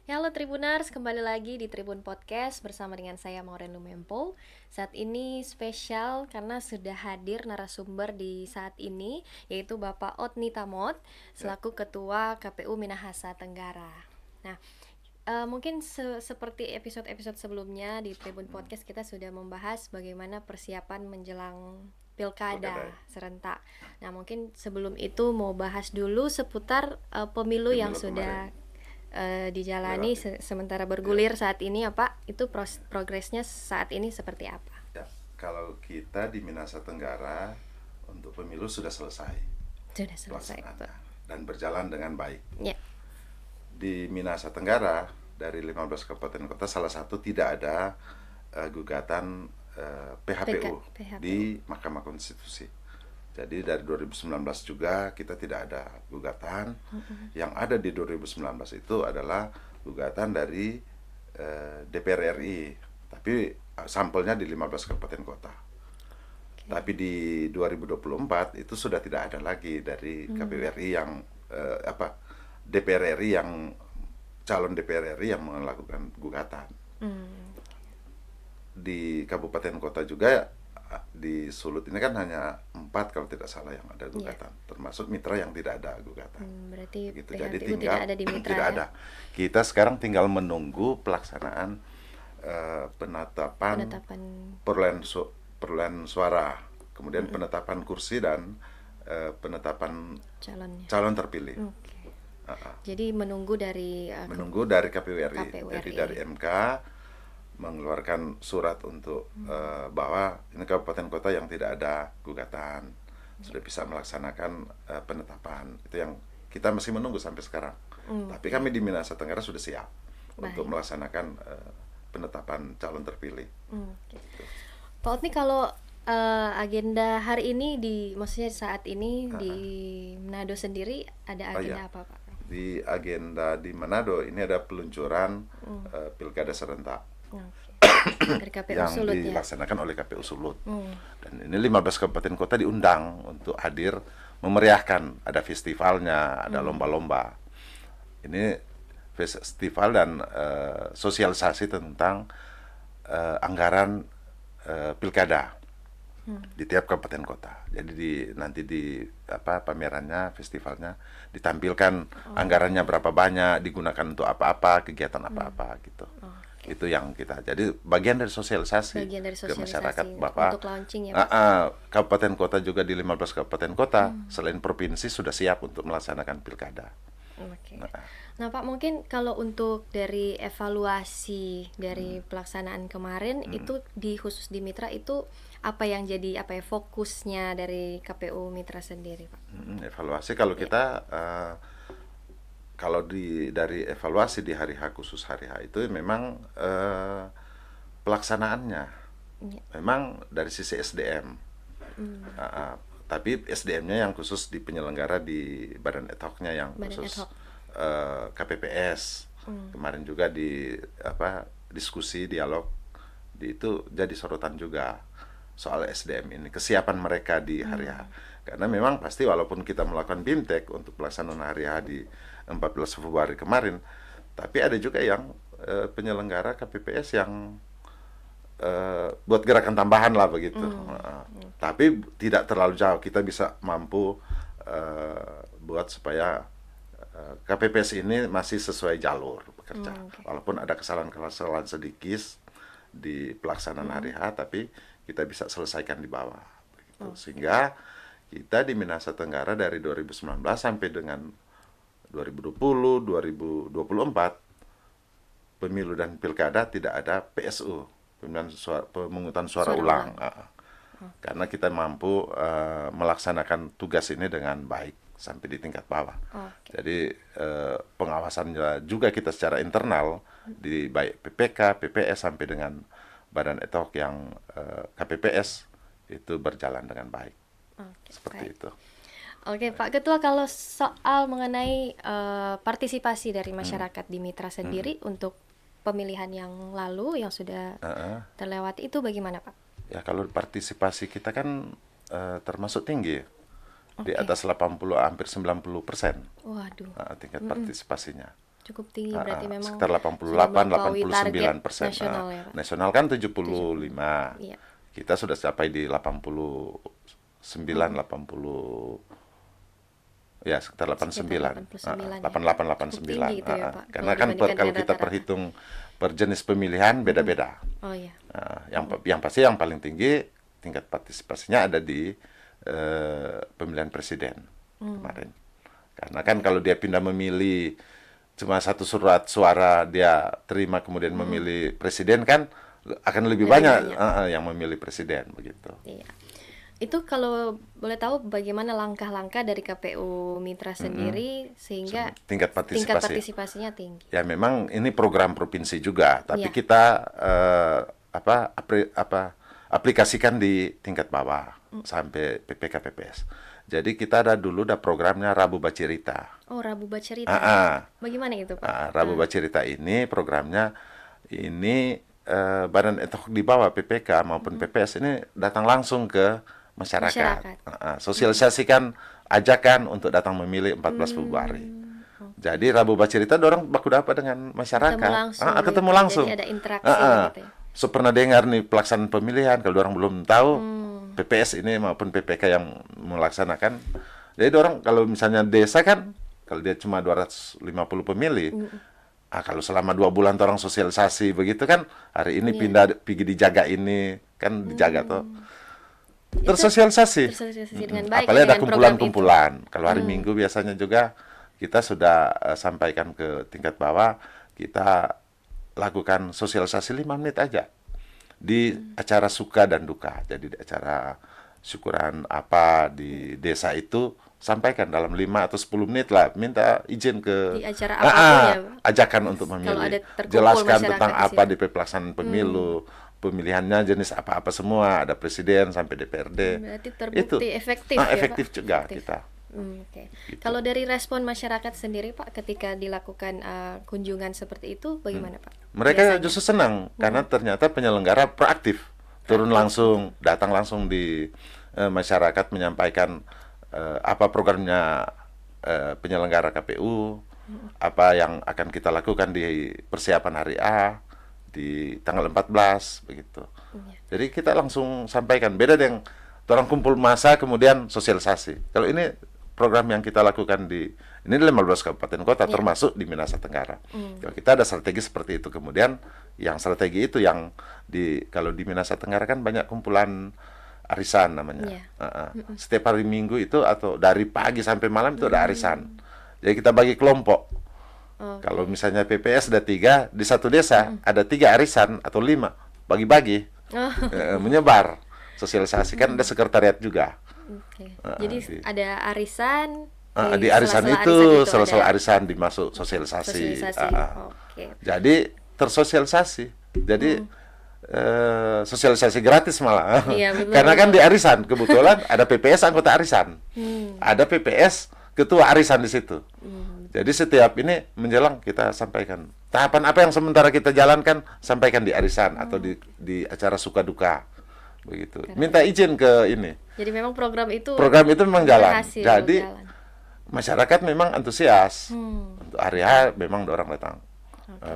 Ya, halo Tribuners, kembali lagi di Tribun Podcast bersama dengan saya Maureen Lumempo. Saat ini spesial karena sudah hadir narasumber di saat ini, yaitu Bapak Otni Tamot Ya, selaku Ketua KPU Minahasa Tenggara. Nah, mungkin seperti episode-episode sebelumnya di Tribun Podcast kita sudah membahas bagaimana persiapan menjelang pilkada pilkada ya. serentak. Nah, mungkin sebelum itu mau bahas dulu seputar pemilu yang Pemilu kemarin sudah dijalani lewati. sementara Ya, bergulir saat ini ya Pak. Itu progresnya saat ini seperti apa? ya. Kalau kita di Minahasa Tenggara untuk pemilu sudah selesai Sudah selesai Pak. pelaksanaannya dan berjalan dengan baik. Ya. Di Minahasa Tenggara dari 15 kabupaten kota salah satu tidak ada gugatan PHPU PHPU. di Mahkamah Konstitusi. Jadi dari 2019 juga kita tidak ada gugatan. Yang ada di 2019 itu adalah gugatan dari DPR RI, tapi sampelnya di 15 kabupaten kota. Oke. Tapi di 2024 itu sudah tidak ada lagi dari KPU RI yang DPR RI yang calon DPR RI yang melakukan gugatan. Hmm. Di kabupaten kota juga di Sulut ini kan hanya 4 kalau tidak salah yang ada Ya. gugatan, termasuk mitra yang tidak ada gugatan. Berarti Gitu. Jadi PHPU tidak tinggal ada di mitra tidak ya. ada. Kita sekarang tinggal menunggu pelaksanaan penetapan Penetapan perolehan suara, kemudian penetapan kursi dan penetapan calonnya. calon terpilih. Oke. Jadi menunggu dari Menunggu dari KPU RI. KPU Jadi RI. dari MK mengeluarkan surat untuk bahwa ini kabupaten kota yang tidak ada gugatan sudah bisa melaksanakan penetapan. Itu yang kita masih menunggu sampai sekarang. Tapi kami di Minahasa Tenggara sudah siap untuk Baik. melaksanakan penetapan calon terpilih. Oke. Pak Otni, kalau agenda hari ini maksudnya saat ini di Manado sendiri ada Oh agenda iya, apa Pak? di agenda di Manado ini ada peluncuran pilkada serentak Oke. Dari KPU yang Sulut ya. dilaksanakan oleh KPU Sulut. Hmm. Dan ini 15 kabupaten kota diundang untuk hadir memeriahkan. Ada festivalnya, ada lomba-lomba. Ini festival dan sosialisasi tentang anggaran pilkada di tiap kabupaten kota. Jadi nanti di pamerannya, festivalnya ditampilkan anggarannya berapa banyak, digunakan untuk apa-apa, kegiatan apa-apa gitu. Oke. Itu yang kita. Jadi bagian dari sosialisasi Bagian dari ke masyarakat sosialisasi Bapak. untuk launching ya Pak. Kabupaten kota juga di 15 kabupaten kota selain provinsi sudah siap untuk melaksanakan pilkada. Oke. Nah, Nah Pak, mungkin kalau untuk dari evaluasi dari pelaksanaan kemarin itu khusus di Mitra itu apa yang jadi fokusnya dari KPU Mitra sendiri Pak? evaluasi kalau Ya. kita kalau dari evaluasi di hari H khusus hari H itu memang pelaksanaannya Ya. memang dari sisi SDM. Tapi SDM-nya yang khusus di penyelenggara di Badan Ad Hoc-nya yang Badan ad khusus hoc. KPPS. Kemarin juga di diskusi dialog itu jadi sorotan juga soal SDM ini, kesiapan mereka di hari H. Karena memang pasti walaupun kita melakukan BIMTEK untuk pelaksanaan hari H di 14 Februari kemarin, tapi ada juga yang penyelenggara KPPS yang buat gerakan tambahan lah begitu. Tapi tidak terlalu jauh, kita bisa mampu buat supaya KPPS ini masih sesuai jalur bekerja. Okay. Walaupun ada kesalahan-kesalahan sedikit di pelaksanaan hari H, tapi kita bisa selesaikan di bawah. Begitu. Sehingga kita di Minahasa Tenggara dari 2019 sampai dengan 2020, 2024 pemilu dan pilkada tidak ada PSU, pemungutan suara ulang. Karena kita mampu melaksanakan tugas ini dengan baik sampai di tingkat bawah. Okay. Jadi pengawasannya juga kita secara internal di baik PPK, PPS sampai dengan Badan Ad Hoc yang KPPS itu berjalan dengan baik. Okay, Seperti baik. itu. Oke Pak Ketua, kalau soal mengenai partisipasi dari masyarakat di Mitra sendiri untuk pemilihan yang lalu yang sudah terlewati itu bagaimana Pak? Ya kalau partisipasi kita kan termasuk tinggi, di Oke. atas 80 hampir 90% Waduh, tingkat partisipasinya. Cukup tinggi berarti memang sekitar sudah melampaui target 88-89%. nasional ya, Pak? Nasional kan 75. Iya. Kita sudah capai di 89, 80, ya sekitar 89, 89 ya. 88, Cukup 89. tinggi itu ya, Pak, Karena kalau kan dibandingkan kalau dengan kita rata-rata. perhitung per jenis pemilihan beda-beda. Oh iya. Yang pasti yang paling tinggi tingkat partisipasinya ada di pemilihan presiden kemarin. Karena kan kalau dia pindah memilih cuma satu surat suara dia terima kemudian memilih presiden kan akan lebih banyak yang memilih presiden begitu. Iya. Itu kalau boleh tahu bagaimana langkah-langkah dari KPU Mitra sendiri sehingga Tingkat partisipasi. partisipasinya tinggi. Ya memang ini program provinsi juga, tapi Iya. kita aplikasikan di tingkat bawah sampai PPK PPS. Jadi kita dulu programnya Rabu Bacirita. Oh, Rabu Bacerita. Bagaimana itu, Pak? Rabu Bacirita ini programnya ini badan ad hoc di bawah PPK maupun PPS ini datang langsung ke masyarakat. Sosialisasikan ajakan untuk datang memilih 14 Februari. Jadi Rabu Bacirita dorang baku dapat dengan masyarakat. Ketemu langsung. Jadi ada interaksi gitu ya. So pernah dengar nih pelaksanaan pemilihan kalau orang belum tahu PPS ini maupun PPK yang melaksanakan. Jadi orang kalau misalnya desa kan kalau dia cuma 250 pemilih. Kalau selama 2 bulan orang sosialisasi begitu kan hari ini pindah pergi dijaga ini kan dijaga tuh. Tersosialisasi dengan baik. Apalagi ada dengan kumpulan-kumpulan. Kalau hari Minggu biasanya juga kita sudah sampaikan ke tingkat bawah, kita lakukan sosialisasi 5 menit aja di acara suka dan duka. Jadi di acara syukuran apa di desa itu sampaikan dalam 5 atau 10 menit lah, minta izin ke di acara apapun ya, ajakan untuk memilih. Kalau ada terkumpul Jelaskan masyarakat tentang di apa situ. di pelaksanaan pemilu, pemilihannya jenis apa-apa semua, ada presiden sampai DPRD. Berarti terbukti efektif ya, efektif Pak? juga Efektif. kita. Oke. Kalau dari respon masyarakat sendiri, Pak, ketika dilakukan kunjungan seperti itu, bagaimana, Pak? Mereka Biasanya? justru senang karena ternyata penyelenggara proaktif, turun langsung, datang langsung di masyarakat menyampaikan apa programnya penyelenggara KPU, apa yang akan kita lakukan di persiapan hari A di tanggal 14 begitu. Iya. Jadi kita langsung sampaikan, beda dengan orang kumpul massa kemudian sosialisasi. Kalau ini program yang kita lakukan di ini 15 kabupaten kota termasuk di Minahasa Tenggara. Kalau kita ada strategi seperti itu, kemudian yang strategi itu yang kalau di Minahasa Tenggara kan banyak kumpulan arisan namanya. Setiap hari Minggu itu atau dari pagi sampai malam itu ada arisan. Jadi kita bagi kelompok. Kalau misalnya PPS ada 3 di satu desa ada 3 arisan atau 5 bagi-bagi menyebar sosialisasi kan ada sekretariat juga. Oke. Jadi ada arisan Di arisan itu sela-sela arisan dimasuk sosialisasi. Oke. Jadi tersosialisasi. Jadi sosialisasi gratis malah. Iya, betul, Karena kan di arisan kebetulan ada PPS anggota arisan. Ada PPS ketua arisan di situ. Jadi setiap ini menjelang kita sampaikan tahapan apa yang sementara kita jalankan, sampaikan di arisan atau di acara suka duka begitu. Minta izin ke ini. Jadi memang program itu memang jalan. berhasil Jadi jalan. masyarakat memang antusias. Untuk hari H memang orang datang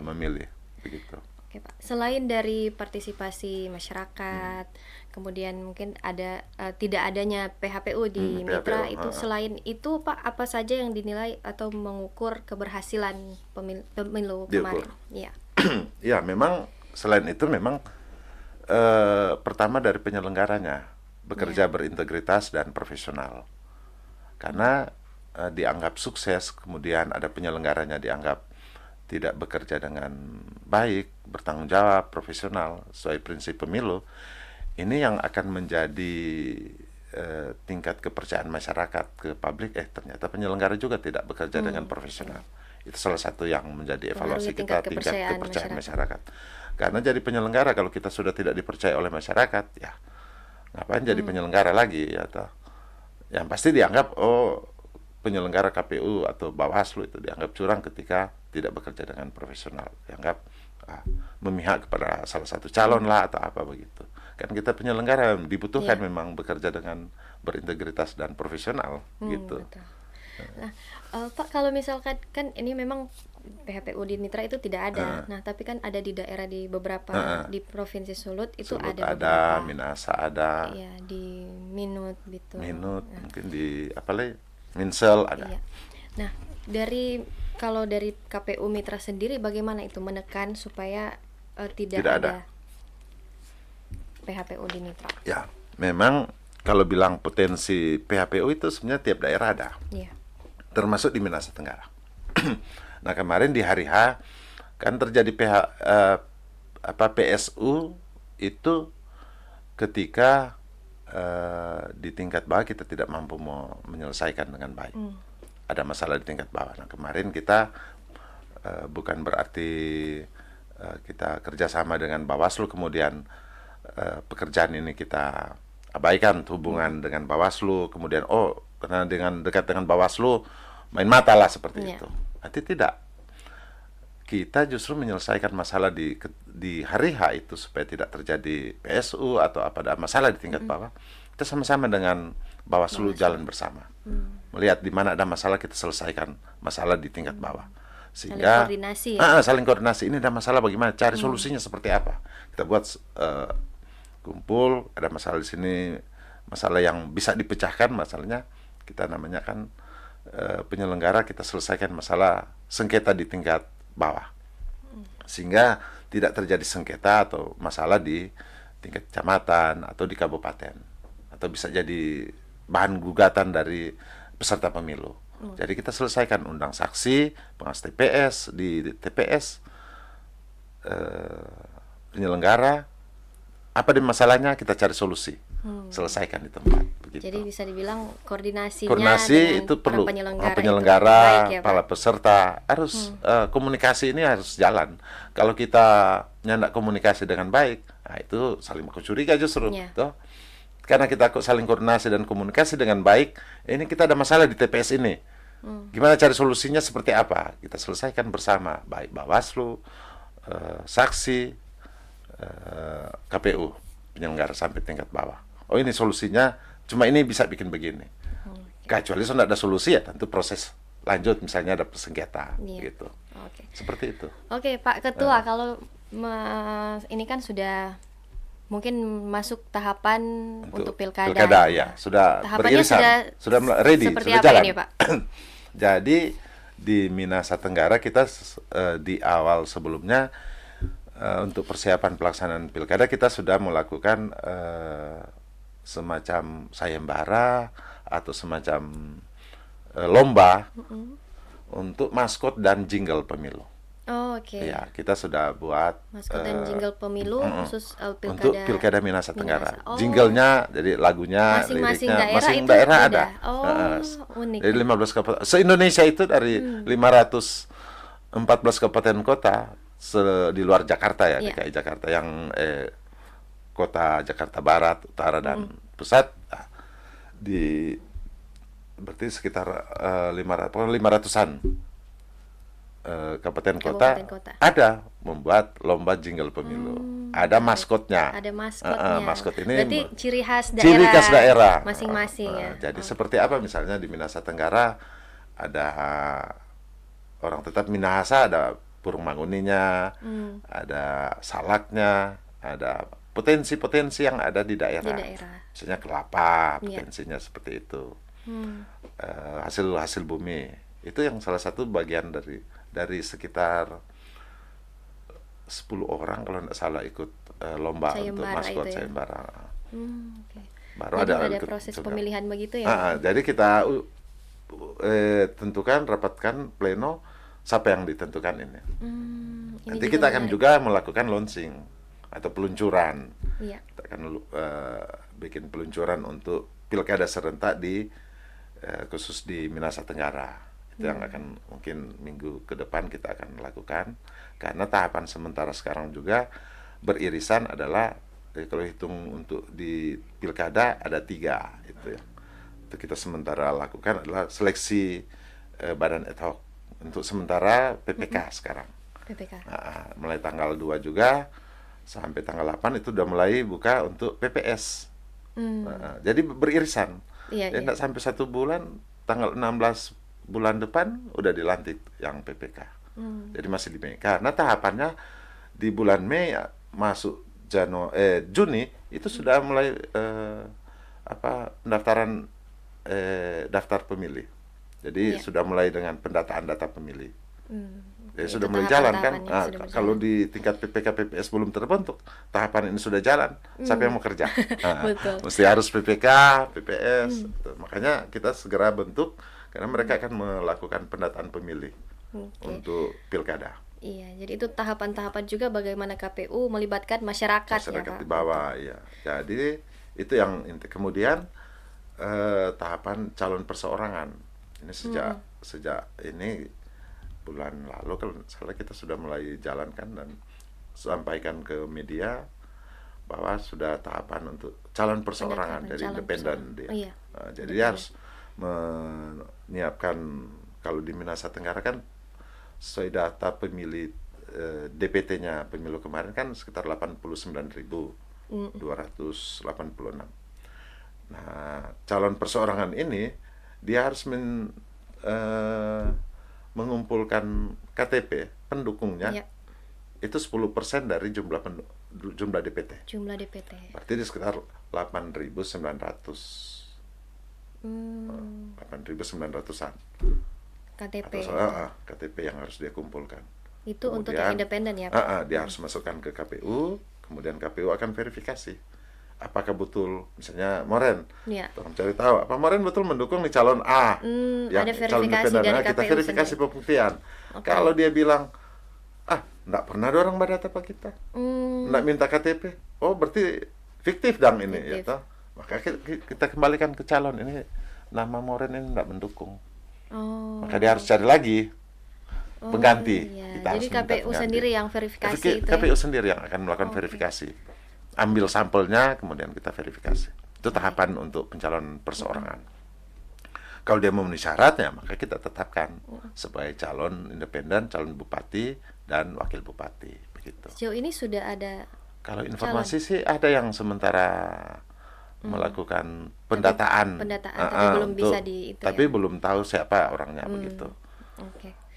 memilih begitu. Oke, Pak. Selain dari partisipasi masyarakat, kemudian mungkin ada tidak adanya PHPU di Mitra PHPU, itu, selain itu, Pak, apa saja yang dinilai atau mengukur keberhasilan pemilu Diukur. kemarin? Iya. Ya, memang selain itu memang pertama dari penyelenggaranya bekerja berintegritas dan profesional. Karena dianggap sukses, kemudian ada penyelenggaranya dianggap tidak bekerja dengan baik, bertanggung jawab, profesional, sesuai prinsip pemilu, ini yang akan menjadi tingkat kepercayaan masyarakat ke publik, ternyata penyelenggara juga tidak bekerja dengan profesional. Itu salah satu yang menjadi evaluasi kita, tingkat kepercayaan masyarakat. Karena jadi penyelenggara, kalau kita sudah tidak dipercaya oleh masyarakat, ya ngapain jadi penyelenggara lagi, ya toh. Yang pasti dianggap, penyelenggara KPU atau Bawaslu itu dianggap curang ketika tidak bekerja dengan profesional, dianggap memihak kepada salah satu calon lah atau apa begitu. Kan kita penyelenggara dibutuhkan memang bekerja dengan berintegritas dan profesional gitu. Betul. Nah, Pak, kalau misalkan kan ini memang PHPU di Mitra itu tidak ada. Nah, tapi kan ada di daerah di beberapa di Provinsi Sulut itu Sulut ada ada, beberapa. Minahasa ada, Iya, di Minut gitu. Minut, mungkin di apa lagi, Minsel ada. Iya. Nah, kalau dari KPU Mitra sendiri bagaimana itu menekan supaya tidak Tidak ada ada. PHPU di Mitra? Ya, memang kalau bilang potensi PHPU itu sebenarnya tiap daerah ada, Iya. termasuk di Minahasa Tenggara. Nah, kemarin di hari H kan terjadi PSU itu ketika di tingkat bawah kita tidak mampu menyelesaikan dengan baik. Ada masalah di tingkat bawah. Nah, kemarin kita bukan berarti kita kerjasama dengan Bawaslu kemudian pekerjaan ini kita abaikan hubungan dengan Bawaslu, kemudian karena dekat dengan Bawaslu main mata lah seperti itu. Nanti tidak. Kita justru menyelesaikan masalah di hari H itu supaya tidak terjadi PSU atau ada masalah di tingkat bawah. Kita sama-sama dengan Bawaslu jalan bersama. Melihat di mana ada masalah kita selesaikan masalah di tingkat bawah. Sehingga Saling koordinasi ya? Saling koordinasi. Ini ada masalah bagaimana, cari solusinya seperti apa. Kita buat kumpul, ada masalah di sini, masalah yang bisa dipecahkan, masalahnya kita namanya kan penyelenggara, kita selesaikan masalah sengketa di tingkat bawah, sehingga tidak terjadi sengketa atau masalah di tingkat kecamatan atau di kabupaten, atau bisa jadi bahan gugatan dari peserta pemilu. Jadi kita selesaikan, undang saksi, pengawas TPS di TPS, penyelenggara, apa di masalahnya kita cari solusi, selesaikan di tempat. Begitu. Jadi bisa dibilang koordinasi itu para perlu. penyelenggara, baik ya, Pak? Para peserta harus komunikasi ini harus jalan. Kalau kita nyandak komunikasi dengan baik, nah itu saling curiga justru. Toh? Karena kita saling koordinasi dan komunikasi dengan baik, ini kita ada masalah di TPS ini. Gimana cari solusinya seperti apa? Kita selesaikan bersama, baik Bawaslu, saksi, KPU, penyelenggara sampai tingkat bawah. Oh, ini solusinya, cuma ini bisa bikin begini. Kecuali sudah ada solusi ya tentu proses lanjut, misalnya ada sengketa gitu. Seperti itu. Oke, Pak Ketua, kalau ini kan sudah mungkin masuk tahapan untuk pilkada. Pilkada ya, sudah beririsan, sudah ready, seperti sudah apa jalan. ini, Pak? Jadi di Minahasa Tenggara kita di awal sebelumnya untuk persiapan pelaksanaan pilkada kita sudah melakukan semacam sayembara atau semacam lomba untuk maskot dan jingle pemilu. Oh, oke. Ya, kita sudah buat maskot dan jingle pemilu khusus pilkada. Untuk pilkada Minahasa Tenggara. Oh. Jinglenya, jadi lagunya, masing-masing liriknya, daerah masing itu daerah beda. ada. Unik. Dari 15 kabupaten. Se-Indonesia itu dari 514 kabupaten kota di luar Jakarta ya, DKI Jakarta yang kota Jakarta Barat, Utara dan Pusat. Nah, berarti sekitar 500-an kabupaten kota ada membuat lomba jingle pemilu. Ada maskotnya. Ada maskotnya. Maskot ini berarti ciri khas daerah masing-masing ya. Jadi seperti apa misalnya di Minahasa Tenggara ada orang tetap Minahasa, ada burung manguninya, ada salaknya, ada potensi-potensi yang ada di daerah. Misalnya kelapa, potensinya seperti itu. Hasil bumi. Itu yang salah satu bagian dari sekitar 10 orang kalau tidak salah ikut lomba untuk maskot sayembara. Baru jadi ada proses pemilihan begitu ya. Jadi kita tentukan, rapatkan pleno siapa yang ditentukan ini. Nanti kita akan juga melakukan launching atau peluncuran. Kita akan bikin peluncuran untuk pilkada serentak khusus di Minahasa Tenggara. Itu yang akan mungkin minggu ke depan kita akan lakukan, karena tahapan sementara sekarang juga beririsan adalah kalau hitung untuk di pilkada ada 3 itu ya. Itu kita sementara lakukan adalah seleksi badan ad hoc untuk sementara PPK sekarang. Nah, mulai tanggal 2 juga sampai tanggal 8 itu udah mulai buka untuk PPS. Jadi beririsan. Tidak sampai 1 bulan, tanggal 16 bulan depan udah dilantik yang PPK. Jadi masih di Mei. Karena tahapannya di bulan Mei masuk Juni itu sudah mulai pendaftaran daftar pemilih. Jadi sudah mulai dengan pendataan data pemilih. Jadi sudah mulai jalan kan. Kalau di tingkat PPK PPS belum terbentuk, tahapan ini sudah jalan. Siapa yang mau kerja? Mesti harus PPK, PPS. Makanya kita segera bentuk karena mereka akan melakukan pendataan pemilih untuk pilkada. Iya, jadi itu tahapan-tahapan juga bagaimana KPU melibatkan masyarakat ya, Pak? Di bawah, ya. Jadi itu yang kemudian tahapan calon perseorangan. Ini sejak ini bulan lalu kalau salah kita sudah mulai jalankan dan sampaikan ke media bahwa sudah tahapan untuk calon perseorangan dari independen dia. Jadi dia harus menyiapkan, kalau di Minahasa Tenggara kan sesuai data pemilih DPT-nya pemilu kemarin kan sekitar 89.286. Nah, calon perseorangan ini dia harus mengumpulkan KTP pendukungnya itu 10% dari jumlah DPT. Jumlah DPT. Berarti di sekitar 8.900. 8.900-an. KTP. KTP yang harus dia kumpulkan. Itu kemudian, untuk yang independen ya, Pak? Dia harus masukkan ke KPU, kemudian KPU akan verifikasi. Apakah betul, misalnya Moren, tolong cari tahu, apa Moren betul mendukung nih calon A, yang ada calon independen, dari kita verifikasi sendiri. Pembuktian. Kalau dia bilang, enggak pernah ada orang berdata Pak kita, enggak minta KTP, oh berarti fiktif dong ini, fiktif. Ya toh? Maka kita kembalikan ke calon ini, nama Moren ini enggak mendukung. Maka dia harus cari lagi pengganti. Kita jadi KPU sendiri yang verifikasi itu. KPU sendiri yang akan melakukan verifikasi. Ambil sampelnya, kemudian kita verifikasi. Itu tahapan untuk pencalonan perseorangan. Kalau dia memenuhi syaratnya, maka kita tetapkan sebagai calon independen, calon bupati dan wakil bupati. Begitu. Sejauh ini sudah ada. Kalau informasi sih ada yang sementara melakukan pendataan, tapi belum bisa tapi belum tahu siapa orangnya begitu.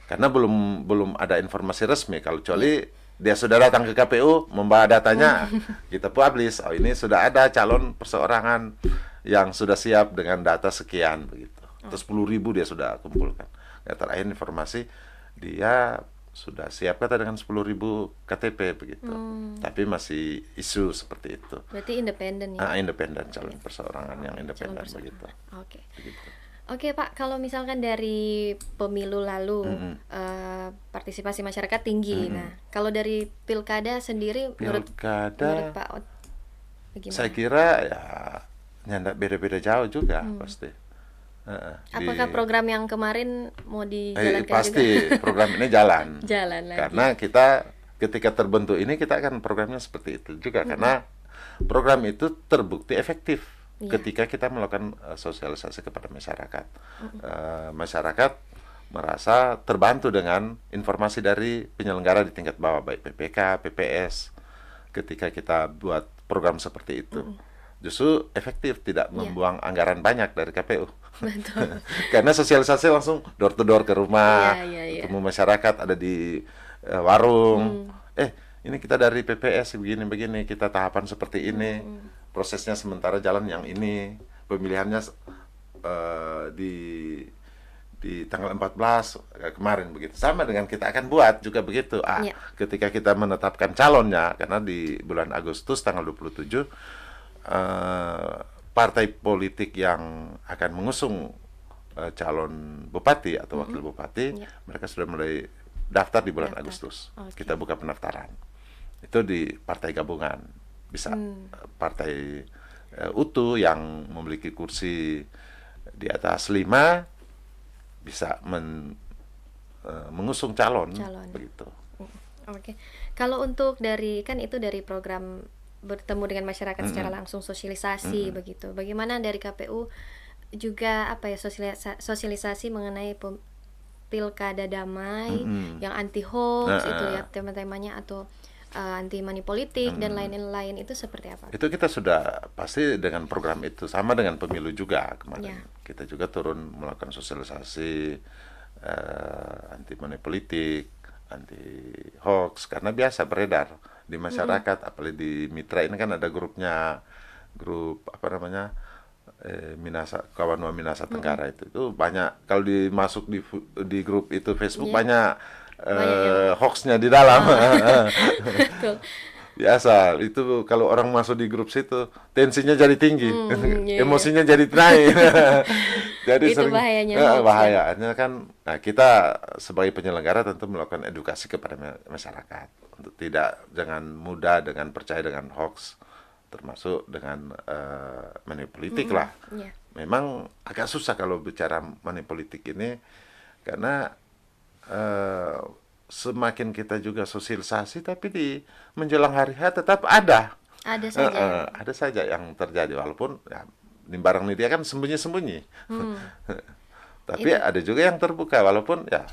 Karena belum ada informasi resmi. Kalau kecuali dia sudah datang ke KPU membawa datanya, kita publish. Oh ini sudah ada calon perseorangan yang sudah siap dengan data sekian begitu. Terus 10.000 dia sudah kumpulkan. Ya, terakhir informasi dia sudah siap kata dengan 10.000 KTP begitu. Tapi masih isu seperti itu. Berarti independen ya? Independen, calon perseorangan yang independen begitu. Oke Pak, kalau misalkan dari pemilu lalu partisipasi masyarakat tinggi. Nah, kalau dari pilkada sendiri menurut Pak bagaimana? Saya kira ya nyandak beda-beda jauh juga pasti. Apakah program yang kemarin mau dijalankan pasti juga? Program ini jalan. Jalan lagi. Karena kita ketika terbentuk ini kita akan programnya seperti itu juga karena program itu terbukti efektif ketika kita melakukan sosialisasi kepada masyarakat. Masyarakat merasa terbantu dengan informasi dari penyelenggara di tingkat bawah baik PPK, PPS ketika kita buat program seperti itu. Justru efektif, tidak membuang anggaran banyak dari KPU. Betul. Karena sosialisasi langsung door to door ke rumah, ketemu masyarakat ada di warung. Ini kita dari PPS begini-begini, kita tahapan seperti ini, prosesnya sementara jalan yang ini, pemilihannya di tanggal 14 kemarin begitu. Sama dengan kita akan buat juga begitu. Ketika kita menetapkan calonnya, karena di bulan Agustus tanggal 27 partai politik yang akan mengusung calon bupati atau wakil bupati, mereka sudah mulai daftar di bulan Agustus. Kita buka pendaftaran. Itu di partai gabungan. Bisa partai utuh yang memiliki kursi di atas 5 bisa mengusung calon. Begitu. Kalau untuk dari kan itu dari program bertemu dengan masyarakat secara langsung, sosialisasi begitu. Bagaimana dari KPU juga sosialisasi mengenai pilkada damai yang anti hoax itu ya tema-temanya, atau anti money politik dan lain-lain itu seperti apa? Itu kita sudah pasti dengan program itu, sama dengan pemilu juga kemarin. Kita juga turun melakukan sosialisasi anti money politik, anti hoax, karena biasa beredar di masyarakat, apalagi di Mitra ini kan ada grup apa namanya, Minasa, Kawanua Minasa Tenggara itu banyak, kalau dimasuk di grup itu Facebook Iya, banyak banyak yang hoaxnya di dalam. betul. Biasa itu kalau orang masuk di grup situ tensinya jadi tinggi, Iya, iya. emosinya jadi naik. Jadi Itu sering bahayanya hoax ya. bahayanya kan. Nah, kita sebagai penyelenggara tentu melakukan edukasi kepada masyarakat untuk jangan mudah dengan percaya dengan hoax, termasuk dengan money politik lah. Iya. Memang agak susah kalau bicara money politik ini, karena eh, semakin kita juga sosialisasi, tapi di menjelang hari H tetap ada. Ada saja. Ada saja yang terjadi, walaupun ya, di barang media kan sembunyi-sembunyi. Tapi Itu. ada juga yang terbuka, walaupun ya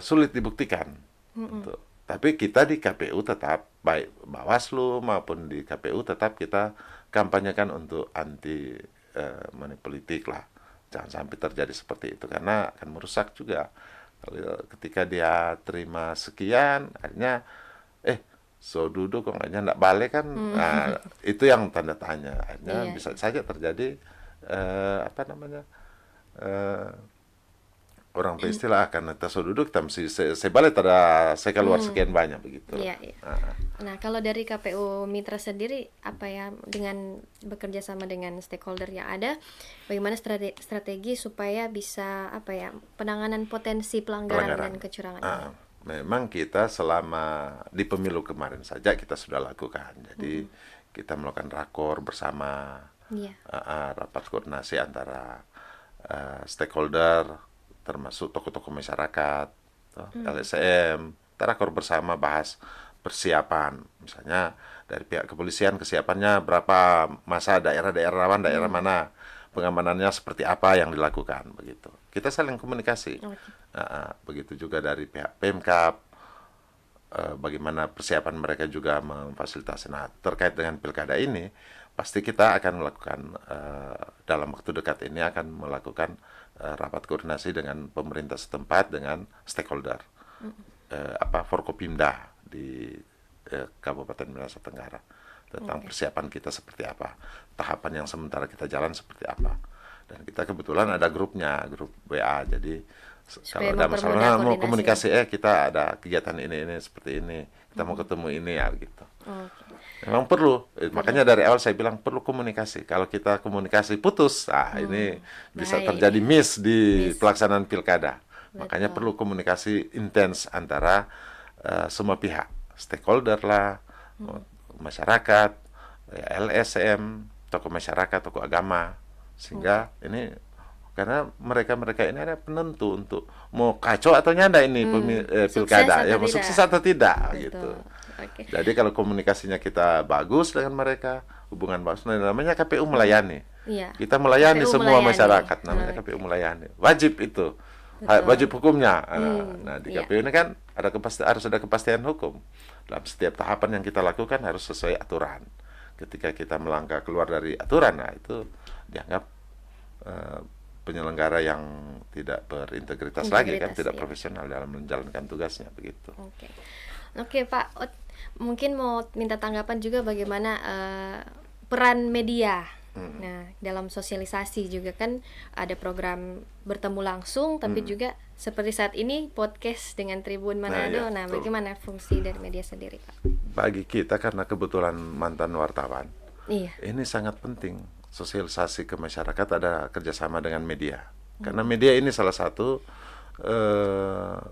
sulit dibuktikan. Gitu. Tapi kita di KPU tetap, baik Bawaslu maupun di KPU tetap kita kampanyekan untuk anti money politik lah. Jangan sampai terjadi seperti itu, karena akan merusak juga. Kalau ketika dia terima sekian, akhirnya so duduk kok akhirnya nggak balik kan, nah, itu yang tanda tanya. Akhirnya Iya. bisa saja terjadi apa namanya, eh, orang beristilah akan so duduk kita mesti sebalik ada saya keluar sekian banyak begitu. Iya, iya. Nah, kalau dari KPU Mitra sendiri, apa ya, dengan bekerja sama dengan stakeholder yang ada, bagaimana strategi supaya bisa apa ya, penanganan potensi pelanggaran dan kecurangan ini? Memang kita selama di pemilu kemarin saja kita sudah lakukan. Jadi kita melakukan rakor bersama, Iya. rapat koordinasi antara stakeholder, termasuk tokoh-tokoh masyarakat, LSM, kita rakor bersama bahas persiapan. Misalnya dari pihak kepolisian kesiapannya berapa, masa daerah-daerah rawan, daerah mana, pengamanannya seperti apa yang dilakukan begitu. Kita saling komunikasi. Begitu juga dari pihak Pemkab, bagaimana persiapan mereka juga memfasilitasi. Nah, terkait dengan pilkada ini, pasti kita akan melakukan dalam waktu dekat ini akan melakukan rapat koordinasi dengan pemerintah setempat, dengan stakeholder, Forkopimda di Kabupaten Minahasa Tenggara, tentang persiapan kita seperti apa, tahapan yang sementara kita jalan seperti apa. Dan kita kebetulan ada grupnya, grup WA, jadi kalau ada masalah mau komunikasi, kita ada kegiatan ini seperti ini, kita mau ketemu ini ya gitu. Memang perlu, makanya dari awal saya bilang perlu komunikasi. Kalau kita komunikasi putus, ini bisa terjadi miss di pelaksanaan pilkada. Makanya perlu komunikasi intens antara semua pihak, stakeholder lah, masyarakat, LSM, tokoh masyarakat, tokoh agama, sehingga ini, karena mereka ini ada penentu untuk mau kacau atau nyanda ini pilkada, ya mau sukses atau tidak gitu. Jadi kalau komunikasinya kita bagus dengan mereka, hubungan bagus, namanya KPU melayani. Kita melayani KPU semua masyarakat, namanya KPU melayani. Wajib itu. Wajib hukumnya. Nah, di KPU ini kan harus ada kepastian hukum. Dalam setiap tahapan yang kita lakukan harus sesuai aturan. Ketika kita melangkah keluar dari aturan, nah itu dianggap penyelenggara yang tidak berintegritas lagi, kan tidak profesional dalam menjalankan tugasnya begitu. Oke, Pak, mungkin mau minta tanggapan juga bagaimana peran media. Nah, dalam sosialisasi juga kan ada program bertemu langsung, tapi juga seperti saat ini podcast dengan Tribun Manado. Nah, bagaimana fungsi dari media sendiri, Pak? Bagi kita, karena kebetulan mantan wartawan, ini sangat penting. Sosialisasi ke masyarakat ada kerjasama dengan media, karena media ini salah satu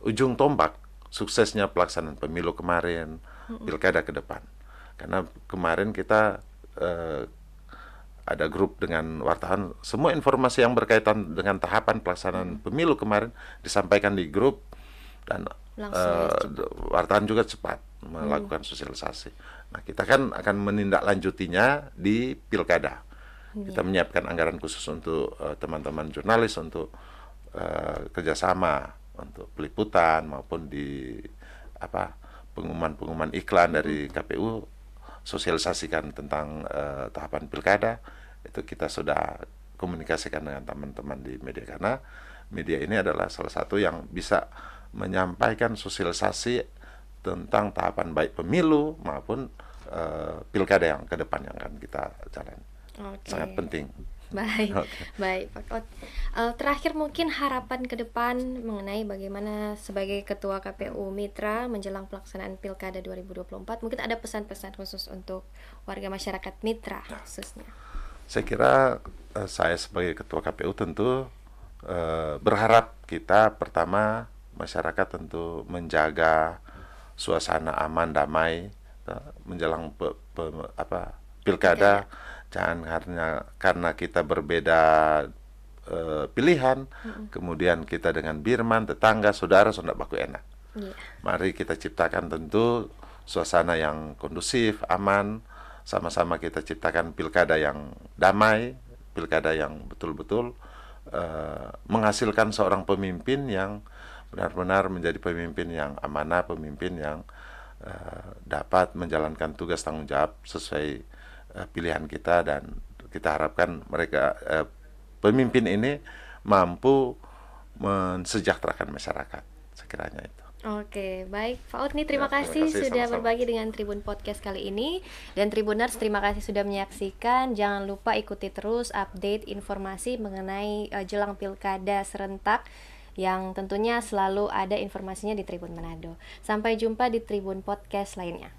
ujung tombak suksesnya pelaksanaan pemilu kemarin, pilkada ke depan. Karena kemarin kita ada grup dengan wartawan, semua informasi yang berkaitan dengan tahapan pelaksanaan pemilu kemarin disampaikan di grup, dan wartawan juga cepat melakukan sosialisasi. Nah, kita kan akan menindaklanjutinya di pilkada. Kita menyiapkan anggaran khusus untuk teman-teman jurnalis untuk kerjasama untuk peliputan maupun di pengumuman iklan dari KPU, sosialisasikan tentang tahapan pilkada. Itu kita sudah komunikasikan dengan teman-teman di media, karena media ini adalah salah satu yang bisa menyampaikan sosialisasi tentang tahapan baik pemilu maupun pilkada yang ke depan yang akan kita jalan. Sangat Oke. penting. Baik, Oke. baik Pak Ot. Terakhir mungkin harapan ke depan mengenai bagaimana sebagai Ketua KPU Mitra menjelang pelaksanaan Pilkada 2024, mungkin ada pesan-pesan khusus untuk warga masyarakat Mitra khususnya. Saya kira saya sebagai Ketua KPU tentu berharap kita pertama masyarakat tentu menjaga suasana aman damai menjelang pilkada. Jangan karena kita berbeda pilihan, kemudian kita dengan Birman, tetangga, saudara, sudah baku enak. Iya. Mari kita ciptakan tentu suasana yang kondusif, aman, sama-sama kita ciptakan pilkada yang damai, pilkada yang betul-betul menghasilkan seorang pemimpin yang benar-benar menjadi pemimpin yang amanah, pemimpin yang dapat menjalankan tugas tanggung jawab sesuai pilihan kita, dan kita harapkan mereka pemimpin ini mampu mensejahterakan masyarakat, sekiranya itu. Oke, baik Pak Otni, terima Terima kasih kasih sudah sama-sama. berbagi dengan Tribun Podcast kali ini. Dan Tribuners, terima kasih sudah menyaksikan. Jangan lupa ikuti terus update informasi mengenai jelang Pilkada serentak yang tentunya selalu ada informasinya di Tribun Manado. Sampai jumpa di Tribun Podcast lainnya.